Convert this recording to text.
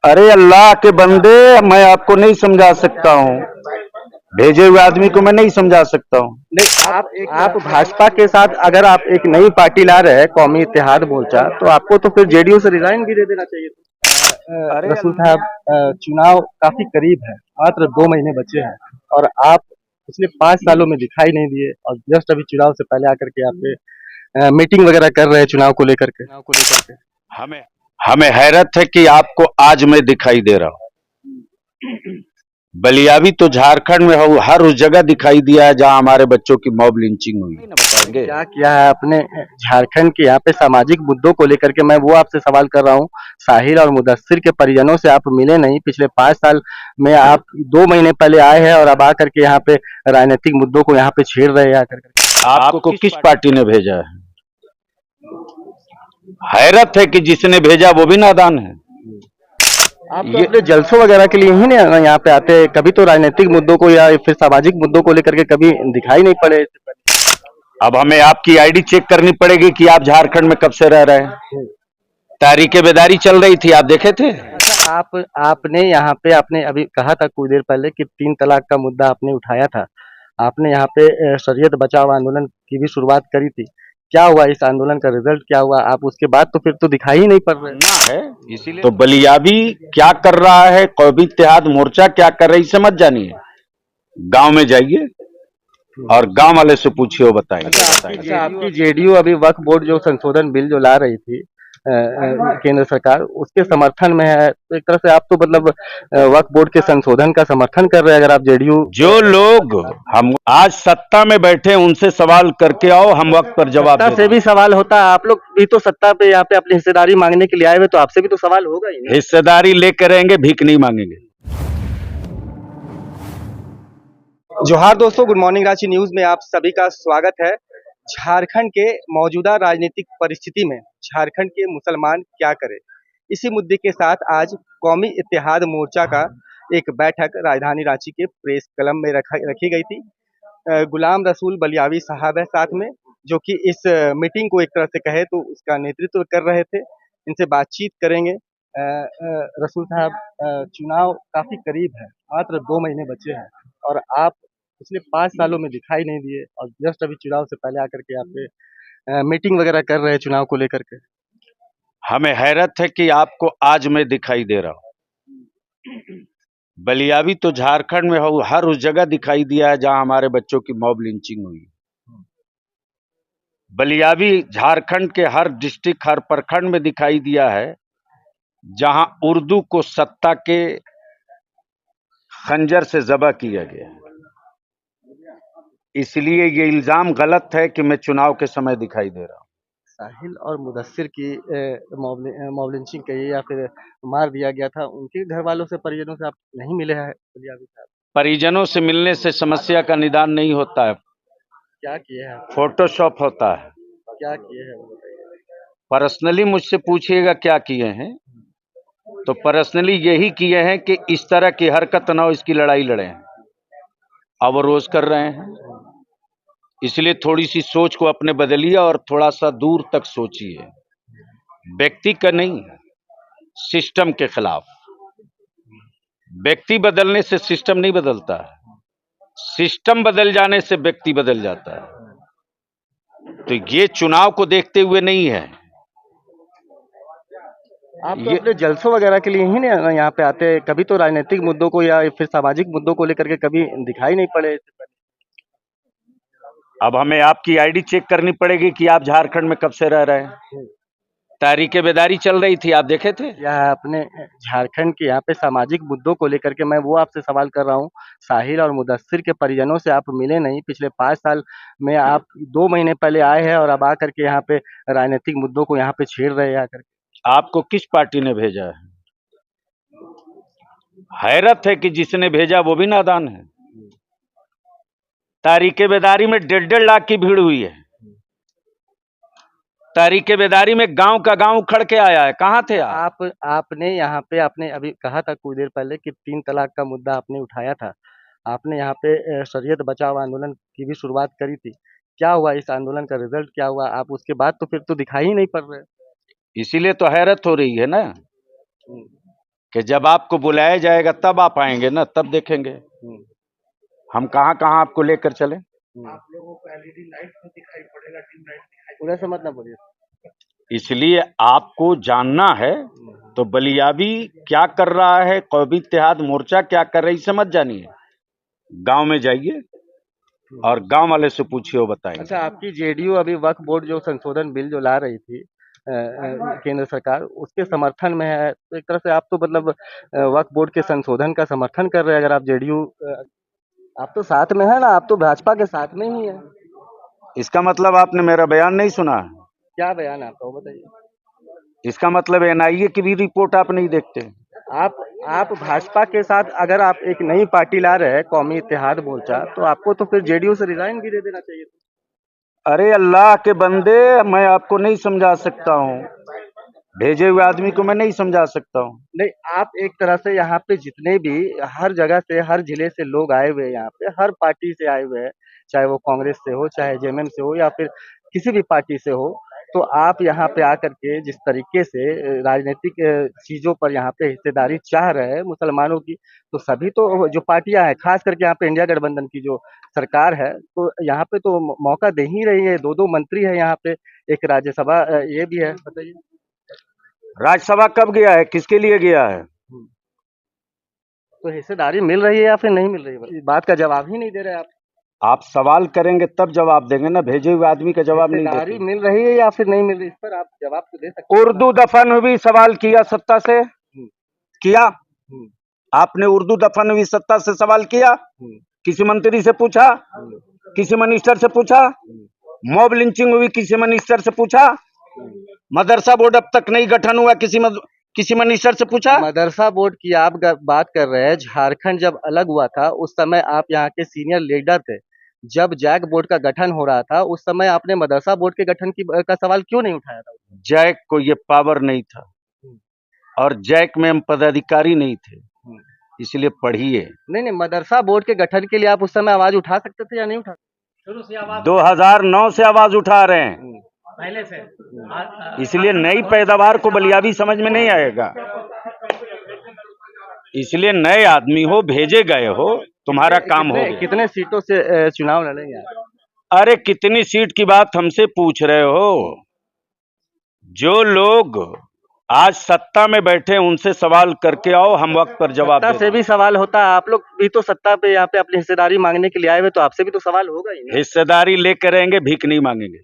अरे अल्लाह के बंदे, मैं आपको नहीं समझा सकता हूँ। भेजे हुए आदमी को मैं नहीं समझा सकता हूँ। नहीं, आप भाजपा के साथ अगर आप एक नई पार्टी ला रहे हैं कौमी इत्तेहाद मोर्चा, तो आपको तो फिर जेडीयू से रिजाइन भी दे देना चाहिए था। अरे रसूल साहब, चुनाव काफी करीब है, मात्र 2 महीने बचे हैं और आप पिछले 5 सालों में दिखाई नहीं दिए और जस्ट अभी चुनाव से पहले आकर के आप मीटिंग वगैरह कर रहे हैं चुनाव को लेकर के। हमें हमें हैरत है कि आपको आज मैं दिखाई दे रहा हूँ। बलियावी तो झारखंड में हो, हर उस जगह दिखाई दिया है जहां हमारे बच्चों की मॉब लिंचिंग हुई। ना बताएंगे? क्या किया है आपने झारखंड के यहाँ पे सामाजिक मुद्दों को लेकर के? मैं वो आपसे सवाल कर रहा हूँ। साहिल और मुदस्सिर के परिजनों से आप मिले नहीं पिछले 5 साल में। आप 2 महीने पहले आए हैं और अब आकर के यहाँ पे राजनीतिक मुद्दों को यहाँ पे छेड़ रहे हैं आकर के। आपको किस पार्टी ने भेजा है? हैरत है कि जिसने भेजा वो भी नादान है। आप तो अपने जलसों वगैरह के लिए ही ना यहाँ पे आते हैं, कभी तो राजनीतिक मुद्दों को या फिर सामाजिक मुद्दों को लेकर के कभी दिखाई नहीं पड़े। अब हमें आपकी आईडी चेक करनी पड़ेगी कि आप झारखंड में कब से रह रहे हैं। तारीखे बेदारी चल रही थी, आप देखे थे? अच्छा, आपने यहाँ पे आपने अभी कहा था कुछ देर पहले कि 3 तलाक का मुद्दा आपने उठाया था। आपने यहाँ पे शरीयत बचाओ आंदोलन की भी शुरुआत करी थी। क्या हुआ इस आंदोलन का रिजल्ट क्या हुआ? आप उसके बाद तो फिर तो दिखाई ही नहीं पड़ रहे। ना है, इसीलिए तो बलियाबी क्या कर रहा है, कौमी इत्तेहाद मोर्चा क्या कर रही, समझ जानिए। गांव में जाइए और गांव वाले से पूछिए, वो बताएंगे। अच्छा, आपकी जेडीयू अभी वक्फ बोर्ड जो संशोधन बिल जो ला रही थी केंद्र सरकार, उसके समर्थन में है, तो एक तरह से आप तो मतलब वक्फ बोर्ड के संशोधन का समर्थन कर रहे हैं अगर आप जेडीयू। जो लोग हम आज सत्ता में बैठे उनसे सवाल करके आओ, हम वक्त पर जवाब सत्ता दे से देंगे। भी सवाल होता है, आप लोग भी तो सत्ता पे यहाँ पे अपनी हिस्सेदारी मांगने के लिए आए हुए, तो आपसे भी तो सवाल होगा ही ना। हिस्सेदारी लेकर रहेंगे, भीख नहीं मांगेंगे। जोहार दोस्तों, गुड मॉर्निंग रांची न्यूज में आप सभी का स्वागत है। झारखंड के मौजूदा राजनीतिक परिस्थिति में झारखंड के मुसलमान क्या करें, इसी मुद्दे के साथ आज कौमी इत्तेहाद मोर्चा का एक बैठक राजधानी रांची के प्रेस क्लब में रखी गई थी। गुलाम रसूल बलियावी साहब है साथ में, जो कि इस मीटिंग को एक तरह से कहे तो उसका नेतृत्व कर रहे थे। इनसे बातचीत करेंगे। रसूल साहब, चुनाव काफी करीब है, मात्र 2 महीने बचे हैं और आप पिछले 5 सालों में दिखाई नहीं दिए और जस्ट अभी चुनाव से पहले आकर के आप मीटिंग वगैरह कर रहे हैं चुनाव को लेकर के। हमें हैरत है कि आपको आज मैं दिखाई दे रहा हूं। बलियावी तो झारखंड में हो, हर उस जगह दिखाई दिया है जहां हमारे बच्चों की मॉब लिंचिंग हुई। बलियावी झारखंड के हर डिस्ट्रिक्ट, हर प्रखंड में दिखाई दिया है जहां उर्दू को सत्ता के खंजर से ज़बह किया गया। इसलिए ये इल्जाम गलत है कि मैं चुनाव के समय दिखाई दे रहा हूं। साहिल और मुदस्सिर की मॉब लिंचिंग कही या फिर मार दिया गया था, उनके घर वालों से परिजनों से आप नहीं मिले हैं बलियावी साहब? परिजनों से मिलने से समस्या का निदान नहीं होता है, क्या किए हैं? फोटोशॉप होता है। क्या किए हैं वो बताइए। पर्सनली मुझसे पूछिएगा क्या किए हैं, तो पर्सनली यही किए हैं कि इस तरह की हरकत ना हो, इसकी लड़ाई लड़े हैं। अब वो रोज कर रहे हैं। इसलिए थोड़ी सी सोच को अपने बदलिए और थोड़ा सा दूर तक सोचिए। व्यक्ति का नहीं, सिस्टम के खिलाफ। व्यक्ति बदलने से सिस्टम नहीं बदलता है, सिस्टम बदल जाने से व्यक्ति बदल जाता है। तो ये चुनाव को देखते हुए नहीं है। आप तो अपने जलसों वगैरह के लिए ही ना यहाँ पे आते हैं, कभी तो राजनीतिक मुद्दों को या फिर सामाजिक मुद्दों को लेकर के कभी दिखाई नहीं पड़े। अब हमें आपकी आईडी चेक करनी पड़ेगी कि आप झारखंड में कब से रह रहे हैं। तारीखे बेदारी चल रही थी, आप देखे थे? या अपने झारखंड के यहाँ पे सामाजिक मुद्दों को लेकर के? मैं वो आपसे सवाल कर रहा हूँ। साहिल और मुदस्सिर के परिजनों से आप मिले नहीं पिछले 5 साल में। आप 2 महीने पहले आए हैं और अब आकर के यहाँ पे राजनीतिक मुद्दों को यहाँ पे छेड़ रहे हैं आकर के। आपको किस पार्टी ने भेजा है? हैरत है कि जिसने भेजा वो भी नादान है। तारीखे बेदारी में 1.5 लाख की भीड़ हुई है। तारीखे बेदारी में गांव का गांव उखड़ के आया है। कहां थे आप? आपने यहाँ पे आपने अभी कहा था कुछ देर पहले कि 3 तलाक का मुद्दा आपने उठाया था। आपने यहाँ पे शरीयत बचाओ आंदोलन की भी शुरुआत करी थी। क्या हुआ इस आंदोलन का रिजल्ट क्या हुआ? आप उसके बाद तो फिर तो दिखाई ही नहीं पड़ रहे। इसीलिए तो हैरत हो रही है ना। कि जब आपको बुलाया जाएगा तब आप आएंगे ना, तब देखेंगे हम कहाँ कहाँ आपको लेकर चले। आप लोगों को एलईडी लाइट तो दिखाई पड़ेगा, डिम लाइट दिखाई, उधर से मत ना बोलिए। इसलिए आपको जानना है तो बलियाबी क्या कर रहा है, कौमी इत्तेहाद मोर्चा क्या कर रही, समझ जानिए। गांव में जाइए और गांव वाले से पूछिए, वो बताएंगे। अच्छा, आपकी जेडीयू अभी वक्फ बोर्ड जो संशोधन बिल जो ला रही थी केंद्र सरकार, उसके समर्थन में है, तो एक तरह से आप तो मतलब वक्फ बोर्ड के संशोधन का समर्थन कर रहे हैं। अगर आप जेडीयू, आप तो साथ में है ना, आप तो भाजपा के साथ में ही है। इसका मतलब आपने मेरा बयान नहीं सुना है। क्या बयान है आपका, वो बताइए। इसका मतलब एनआईए की भी रिपोर्ट आप नहीं देखते। आप भाजपा के साथ अगर आप एक नई पार्टी ला रहे हैं, कौमी इत्तेहाद मोर्चा, तो आपको तो फिर जेडीयू से रिजाइन भी दे देना चाहिए। अरे अल्लाह के बंदे, मैं आपको नहीं समझा सकता हूँ, भेजे हुए आदमी को मैं नहीं समझा सकता हूँ। नहीं, आप एक तरह से यहाँ पे जितने भी हर जगह से, हर जिले से लोग आए हुए हैं, यहाँ पे हर पार्टी से आए हुए हैं, चाहे वो कांग्रेस से हो, चाहे जेएमएम से हो, या फिर किसी भी पार्टी से हो, तो आप यहाँ पे आकर के जिस तरीके से राजनीतिक चीजों पर यहाँ पे हिस्सेदारी चाह रहे हैं मुसलमानों की, तो सभी तो जो पार्टियां हैं, खास करके यहाँ पे इंडिया गठबंधन की जो सरकार है, तो यहाँ पे तो मौका दे ही रही है। दो मंत्री है यहाँ पे, एक राज्यसभा ये भी है, बताइए। राज्यसभा कब गया है, किसके लिए गया है? तो हिस्सेदारी मिल रही है या फिर नहीं मिल रही है, इस बात का जवाब ही नहीं दे रहे आप। आप सवाल करेंगे तब जवाब देंगे ना, भेजे हुए आदमी का जवाब नहीं हिस्सेदारी देते। मिल रही है या फिर नहीं मिल रही, इस पर आप जवाब तो दे सकते हैं। उर्दू दफन हुई सवाल किया सत्ता से, किया? आपने उर्दू दफन हुई सत्ता से सवाल किया? किसी मंत्री से पूछा? किसी मिनिस्टर से पूछा? मॉब लिंचिंग हुई, किसी मिनिस्टर से पूछा? मदरसा बोर्ड अब तक नहीं गठन हुआ, किसी मिनिस्टर से पूछा? मदरसा बोर्ड की आप बात कर रहे हैं। झारखंड जब अलग हुआ था, उस समय आप यहाँ के सीनियर लीडर थे। जब जैक बोर्ड का गठन हो रहा था, उस समय आपने मदरसा बोर्ड के गठन का सवाल क्यों नहीं उठाया था? जैक को ये पावर नहीं था और जैक में हम पदाधिकारी नहीं थे, इसलिए पढ़िए। नहीं, मदरसा बोर्ड के गठन के लिए आप उस समय आवाज उठा सकते थे या नहीं उठा? शुरू से आवाज 2009 से आवाज उठा रहे हैं, पहले से। इसलिए नई पैदावार को बलियाबी समझ में नहीं आएगा। इसलिए नए आदमी हो, भेजे गए हो, तुम्हारा काम हो गया। कितने सीटों से चुनाव लड़ेंगे आप? अरे कितनी सीट की बात हमसे पूछ रहे हो? जो लोग आज सत्ता में बैठे उनसे सवाल करके आओ, हम वक्त पर जवाब सत्ता से भी सवाल होता है। आप लोग भी तो सत्ता पे यहाँ पे अपनी हिस्सेदारी मांगने के लिए आए हुए, तो आपसे भी तो सवाल होगा ही। हिस्सेदारी लेकर रहेंगे, भीख नहीं मांगेंगे।